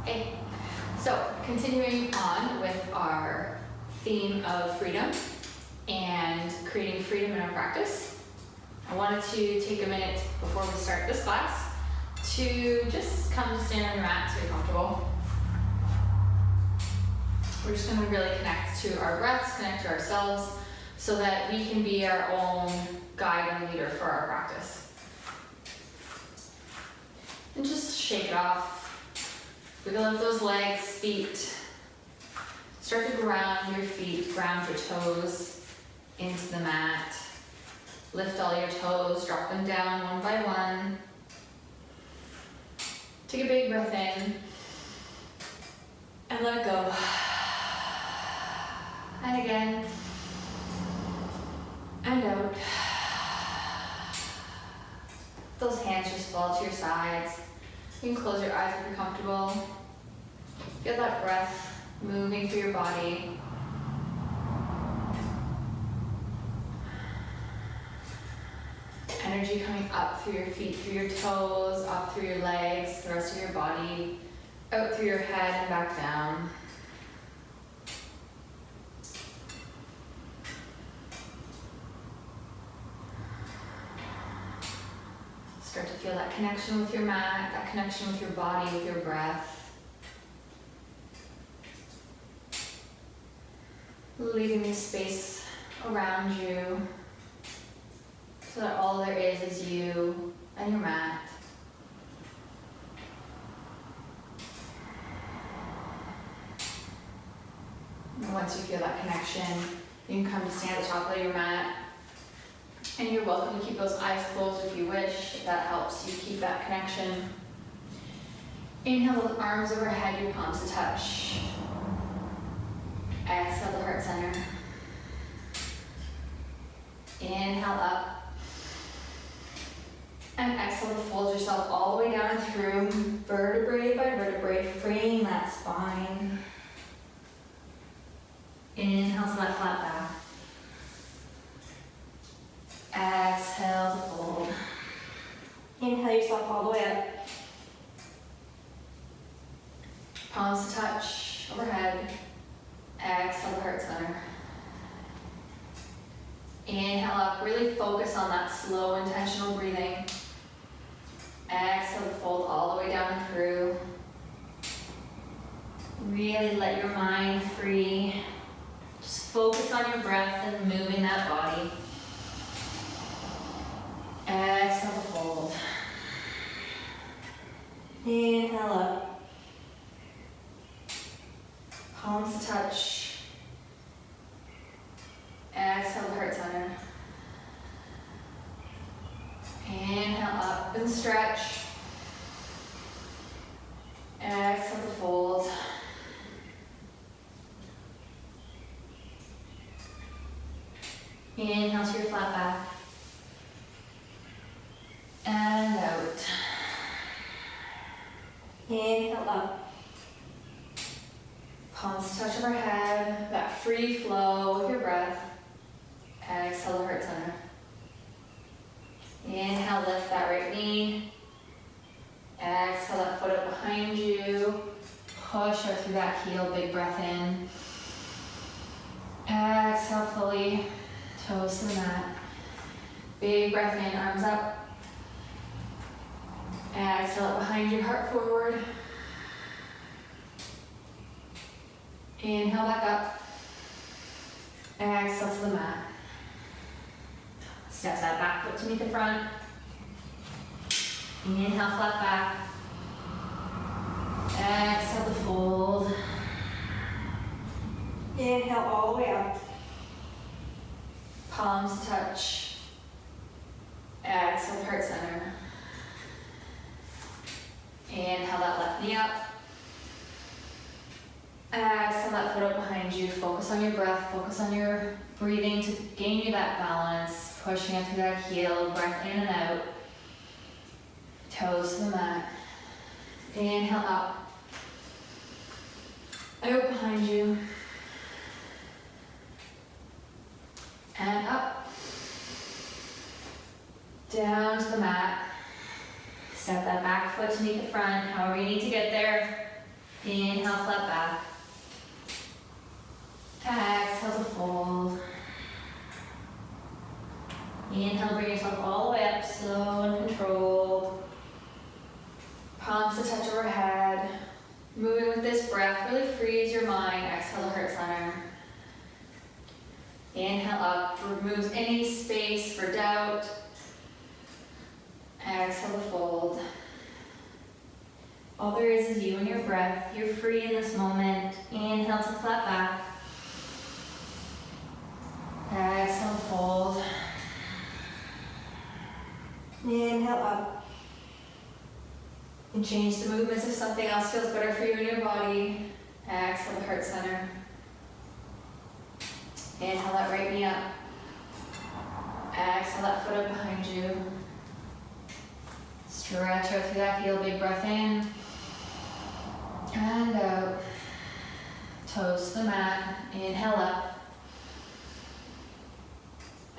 Okay, so continuing on with our theme of freedom and creating freedom in our practice, I wanted to take a minute before we start this class to just come to stand on your mat so you're comfortable. We're just going to really connect to our breaths, connect to ourselves, so that we can be our own guide and leader for our practice. And just shake it off. Wiggle up those legs, feet. Start to ground your feet, ground your toes into the mat. Lift all your toes, drop them down one by one. Take a big breath in and let it go. And again, and out. Those hands just fall to your sides. You can close your eyes if you're comfortable. Feel that breath moving through your body. Energy coming up through your feet, through your toes, up through your legs, the rest of your body, out through your head and back down. Start to feel that connection with your mat, that connection with your body, with your breath. Leaving this space around you so that all there is you and your mat. And once you feel that connection, you can come to stand at the top of your mat. And you're welcome to keep those eyes closed if you wish, if that helps you keep that connection. Inhale with arms overhead, your palms to touch. Exhale to heart center. Inhale up. And exhale to fold yourself all the way down and through, vertebrae by vertebrae, freeing that spine. Inhale to that flat back. Exhale to fold. Inhale yourself all the way up. Palms to touch overhead. Exhale to heart center. Inhale up, really focus on that slow, intentional breathing. Exhale to fold all the way down and through. Really let your mind free. Just focus on your breath and moving that body. Exhale to fold. Inhale up. Palms to touch. Exhale to heart center. Inhale up and stretch. Exhale to fold. Inhale to your flat back. And out. Inhale up. Palms touch overhead. That free flow with your breath. Exhale to heart center. Inhale, lift that right knee. Exhale, that foot up behind you. Push up through that heel, big breath in. Exhale fully. Toes to the mat. Big breath in, arms up. Exhale up behind you, heart forward. Inhale back up. Exhale to the mat. Step that back foot to meet the front. Inhale, flat back. Exhale to fold. Inhale all the way up. Palms touch. Exhale to heart center. Inhale that left knee up. Exhale that foot up behind you. Focus on your breath, focus on your breathing to gain you that balance. Pushing up through that heel, breath in and out. Toes to the mat. Inhale up. Out behind you. And up. Down to the mat. Step that back foot to meet the front, however you need to get there. Inhale, flat back. Exhale to fold. Inhale, bring yourself all the way up, slow and controlled. Palms to touch overhead. Moving with this breath, really frees your mind. Exhale to heart center. Inhale up, removes any space for doubt. Exhale to fold. All there is you and your breath. You're free in this moment. Inhale to flat back. Exhale to fold. Inhale up. And change the movements if something else feels better for you in your body. Exhale to heart center. Inhale that right knee up. Exhale that foot up behind you. Stretch out through that heel, big breath in. And out. Toes to the mat. Inhale up.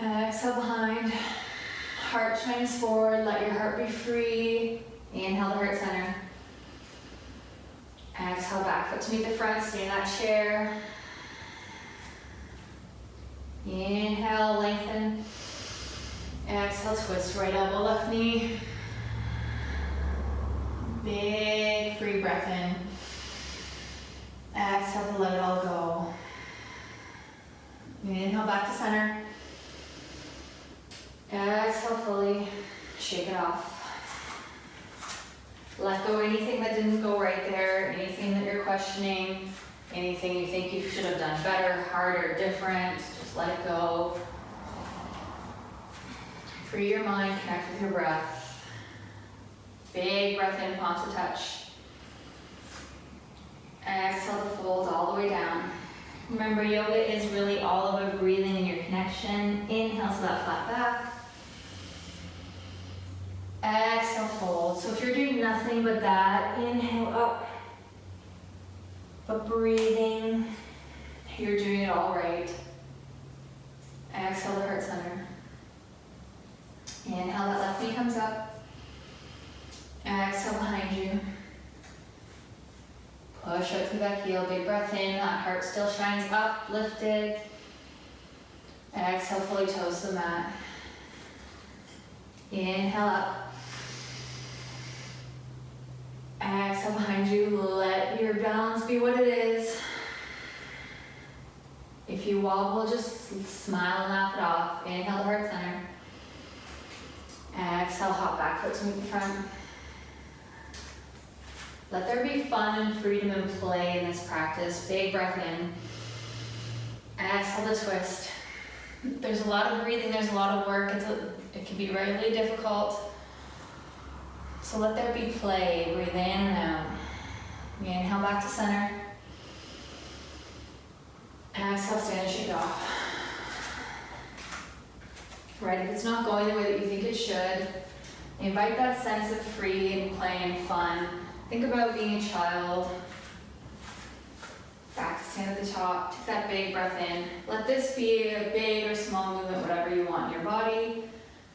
Exhale behind. Heart shines forward. Let your heart be free. Inhale to heart center. Exhale back foot to meet the front. Stay in that chair. Inhale, lengthen. Exhale, twist right elbow, left knee. Big free breath in. Exhale to let it all go. Inhale back to center. Exhale fully. Shake it off. Let go anything that didn't go right there, anything that you're questioning, anything you think you should have done better, harder, different. Just let it go. Free your mind, connect with your breath. Big breath in, palms to touch. Exhale to fold all the way down. Remember, yoga is really all about breathing and your connection. Inhale to that flat back. Exhale, fold. So if you're doing nothing but that, inhale up. But breathing, you're doing it all right. Exhale to heart center. Inhale, that left knee comes up. Exhale behind you. Push out through that heel, big breath in, that heart still shines up, lifted. Exhale, fully toes to the mat. Inhale up. Exhale behind you, let your balance be what it is. If you wobble, just smile and laugh it off. Inhale to heart center. Exhale, hop back foot to meet the front. Let there be fun and freedom and play in this practice. Big breath in. Exhale to twist. There's a lot of breathing, there's a lot of work. It can be really difficult. So let there be play. Breathe in and out. Inhale back to center. Exhale, stand and shake off. Right, if it's not going the way that you think it should, invite that sense of free and play and fun. Think about being a child. Back to stand at the top. Take that big breath in. Let this be a big or small movement, whatever you want in your body.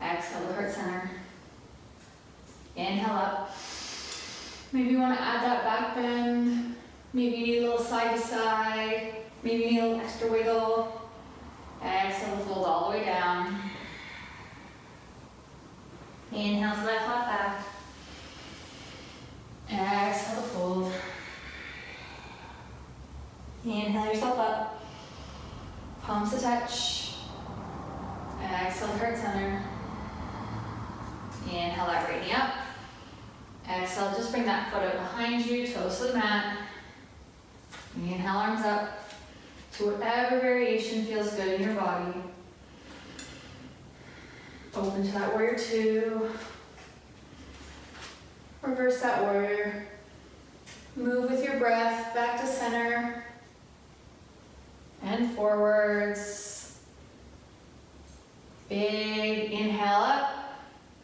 Exhale to heart center. Inhale up. Maybe you want to add that back bend. Maybe you need a little side to side. Maybe you need a little extra wiggle. Exhale to fold all the way down. Inhale to that flat back. Exhale to fold. Inhale yourself up. Palms to touch. Exhale to heart center. Inhale that right knee up. Exhale, just bring that foot out behind you, toes to the mat. Inhale, arms up to whatever variation feels good in your body. Open to that warrior two. Reverse that warrior. Move with your breath back to center and forwards. Big inhale up,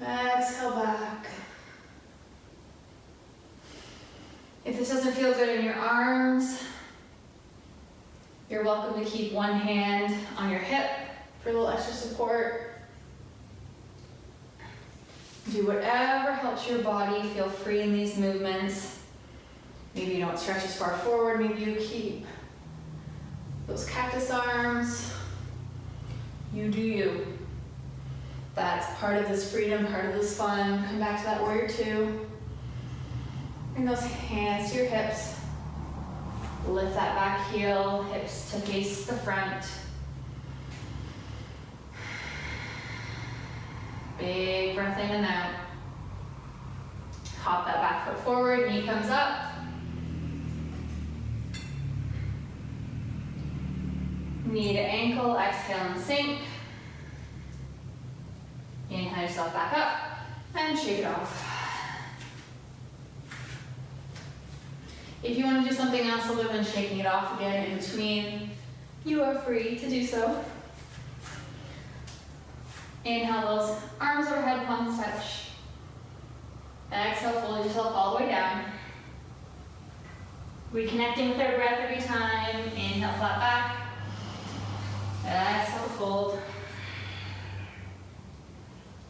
exhale back. If this doesn't feel good in your arms, you're welcome to keep one hand on your hip for a little extra support. Do whatever helps your body feel free in these movements. Maybe you don't stretch as far forward, maybe you keep those cactus arms. You do you. That's part of this freedom, part of this fun. Come back to that warrior two. Bring those hands to your hips. Lift that back heel, hips to face the front. Big breath in and out. Hop that back foot forward, knee comes up. Knee to ankle, exhale and sink. Inhale yourself back up and shake it off. If you want to do something else other than shaking it off again in between, you are free to do so. Inhale those arms overhead, palms touch. Exhale, fold yourself all the way down. Reconnecting with our breath every time. Inhale, flat back. Exhale, fold.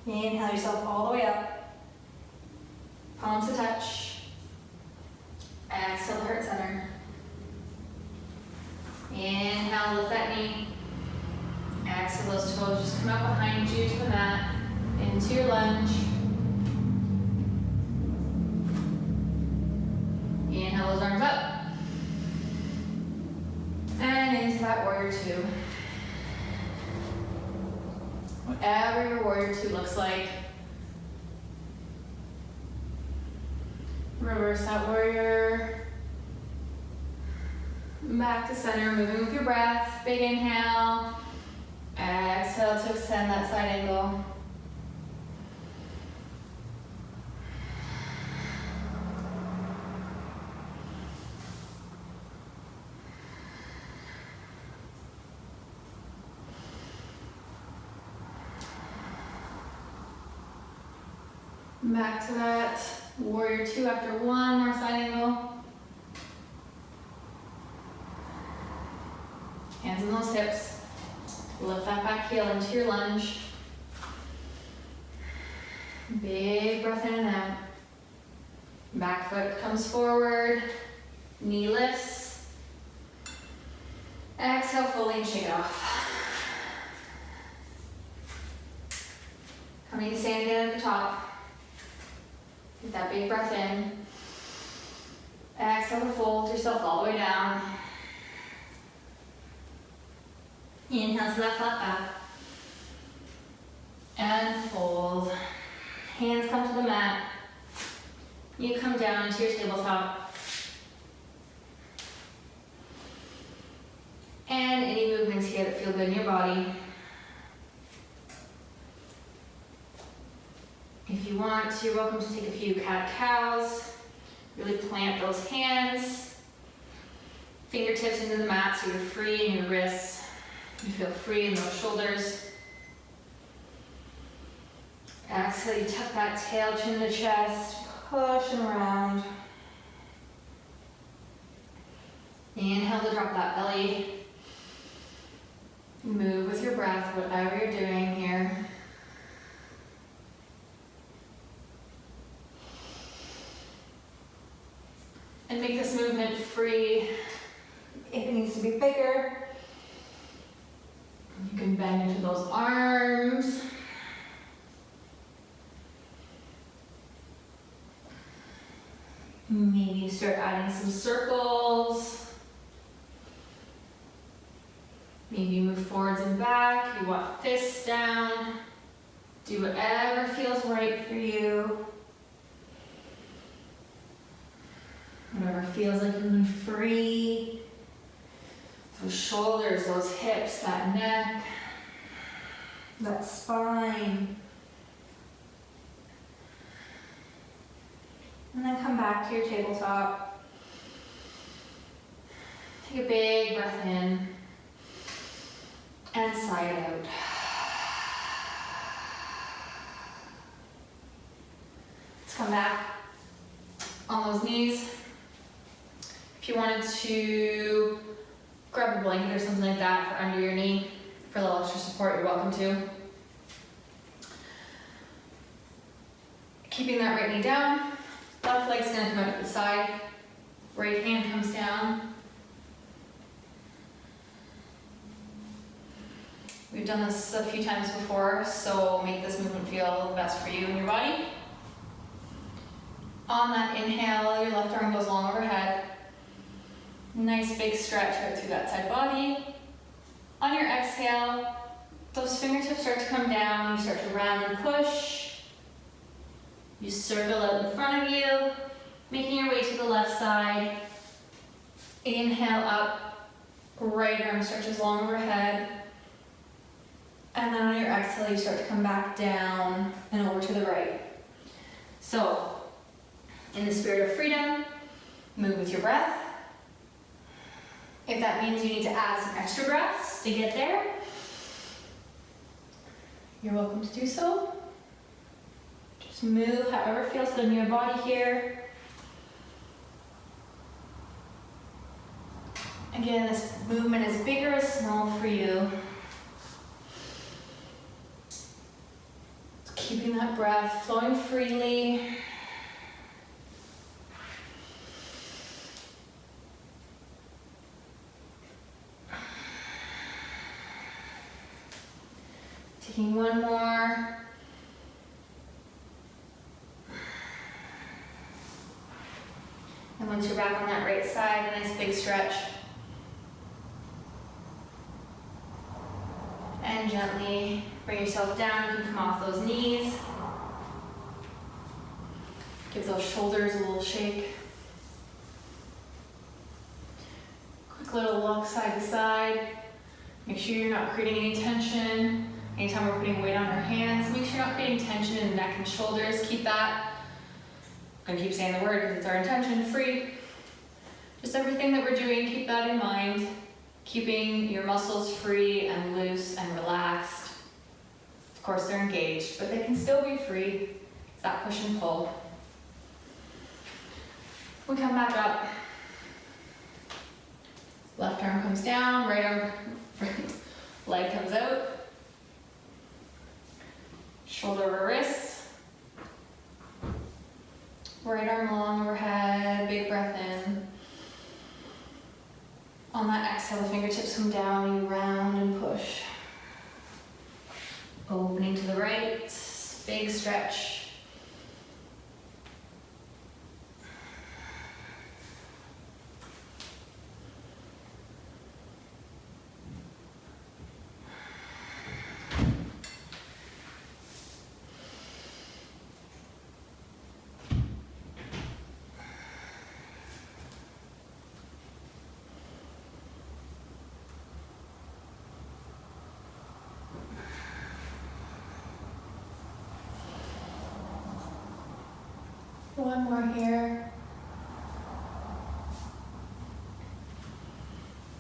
Inhale yourself all the way up. Palms to touch. Exhale to heart center. Inhale, lift that knee. Exhale, those toes just come out behind you to the mat. Into your lunge. Inhale those arms up. And into that warrior two. Whatever your warrior two looks like. Reverse that warrior. Back to center, moving with your breath. Big inhale. Exhale to extend that side angle. Back to that warrior two after one more side angle. Hands on those hips. Lift that back heel into your lunge. Big breath in and out. Back foot comes forward. Knee lifts. Exhale fully and shake it off. Coming to stand again at the top. Get that big breath in. Exhale to fold yourself all the way down. Inhale to that flat back. And fold. Hands come to the mat. You come down into your tabletop. And any movements here that feel good in your body. If you want, you're welcome to take a few cat-cows. Really plant those hands. Fingertips into the mat so you're free in your wrists. You feel free in those shoulders. Exhale, you tuck that tail, chin to chest, pushing around. Inhale to drop that belly. Move with your breath, whatever you're doing here. And make this movement free. If it needs to be bigger, you can bend into those arms. Maybe start adding some circles. Maybe move forwards and back. You want fists down. Do whatever feels right for you. Whatever feels like you're moving free. Those shoulders, those hips, that neck, that spine. And then come back to your tabletop. Take a big breath in and sigh it out. Let's come back on those knees. If you wanted to grab a blanket or something like that for under your knee for a little extra support, you're welcome to. Keeping that right knee down, left leg's gonna come out to the side. Right hand comes down. We've done this a few times before, so make this movement feel the best for you and your body. On that inhale, your left arm goes long overhead. Nice big stretch right through that side body. On your exhale, those fingertips start to come down, you start to round and push. You circle out in front of you, making your way to the left side. Inhale up, right arm stretches long overhead. And then on your exhale, you start to come back down and over to the right. So, in the spirit of freedom, move with your breath. If that means you need to add some extra breaths to get there, you're welcome to do so. Just move however feels good in your body here. Again, this movement is big or small for you. Keeping that breath flowing freely. Taking one more. And once you're back on that right side, a nice big stretch. And gently bring yourself down. You can come off those knees. Give those shoulders a little shake. Quick little walk side to side. Make sure you're not creating any tension. Anytime we're putting weight on our hands, make sure you're not creating tension in the neck and shoulders. Keep that. I'm gonna keep saying the word because it's our intention, free. Just everything that we're doing, keep that in mind. Keeping your muscles free and loose and relaxed. Of course, they're engaged, but they can still be free. It's that push and pull. We come back up. Left arm comes down, right arm, right leg comes out. Shoulder over wrist. Right arm long overhead, big breath in. On that exhale, the fingertips come down, you round and push. Opening to the right, big stretch. One more here.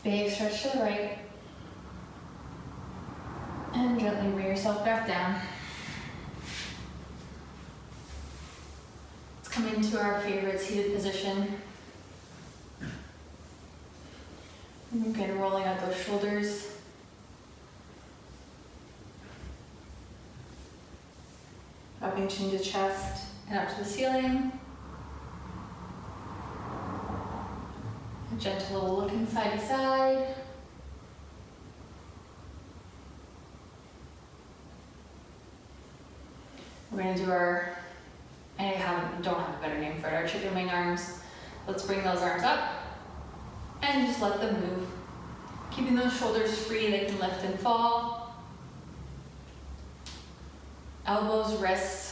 Big stretch to the right. And gently bring yourself back down. Let's come into our favorite seated position. And again, rolling out those shoulders. Dropping chin to chest. And up to the ceiling. A gentle little looking side to side. We're going to do our, I don't have a better name for it, our chicken wing arms. Let's bring those arms up and just let them move. Keeping those shoulders free, they can lift and fall. Elbows, wrists.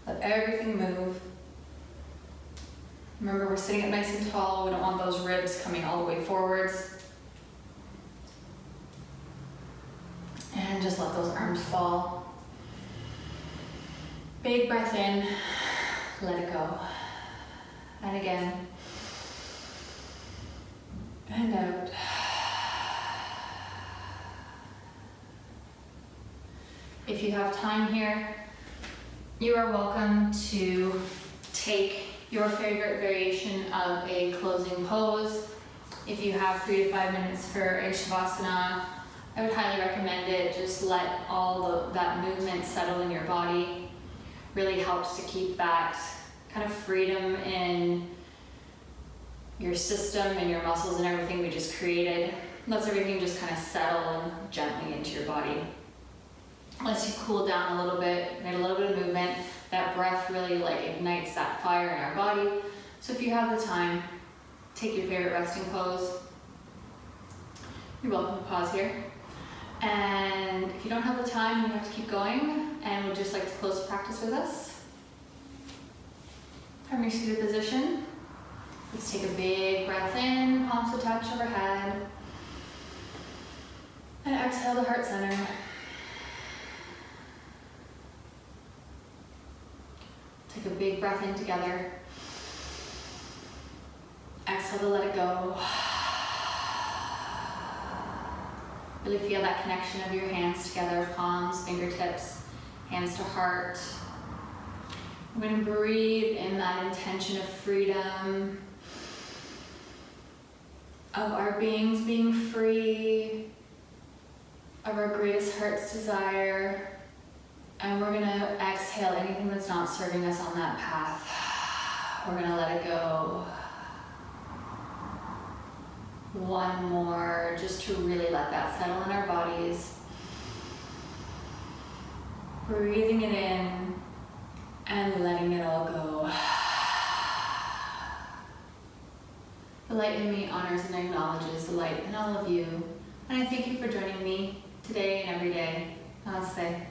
Let everything move. Remember, we're sitting up nice and tall. We don't want those ribs coming all the way forwards. And just let those arms fall. Big breath in, let it go. And again. And out. If you have time here, you are welcome to take your favorite variation of a closing pose. If you have 3 to 5 minutes for a Shavasana, I would highly recommend it. Just let all that movement settle in your body. Really helps to keep that kind of freedom in your system and your muscles and everything we just created. Lets everything just kind of settle gently into your body. Lets you cool down a little bit, get a little bit of movement. That breath really like ignites that fire in our body. So if you have the time, take your favorite resting pose. You're welcome to pause here. And if you don't have the time, you have to keep going and would just like to close the practice with us. From your seated position, let's take a big breath in, palms to touch overhead. And exhale to heart center. Take a big breath in together. Exhale to let it go. Really feel that connection of your hands together, palms, fingertips, hands to heart. We're going to breathe in that intention of freedom, of our beings being free, of our greatest heart's desire. And we're going to exhale anything that's not serving us on that path. We're going to let it go. One more, just to really let that settle in our bodies. Breathing it in and letting it all go. The light in me honors and acknowledges the light in all of you. And I thank you for joining me today and every day. Namaste.